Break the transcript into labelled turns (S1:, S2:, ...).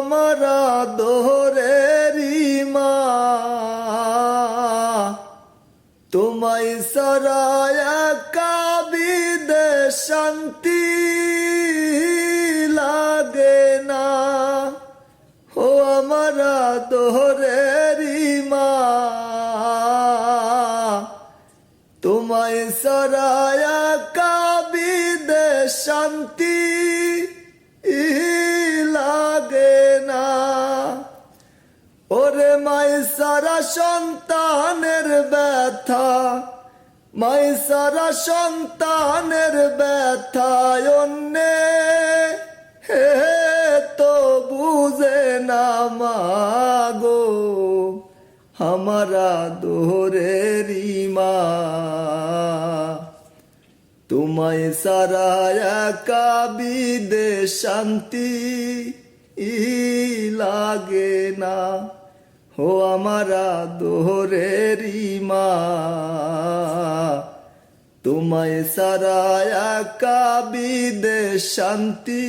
S1: আমারা দোহরেরি মা, তোমায় সরায়া কাবিদে শান্তি লাগে না। ও আমারা দোহরেরি মা, তোমায় সরায়া কাবিদে শান্তি লাগে না। ওরে মাই সারা সন্তানের ব্যথা, মাই সারা সন্তানের ব্যথা অন্যে হে তো বুঝে না মাগো, আমারা দোহরেরি মা। তোমায় সারায়া কাবিদে শান্তি লাগে না। ও আমারা দোহরেরি মা, তোমায় সারায়া কাবিদে শান্তি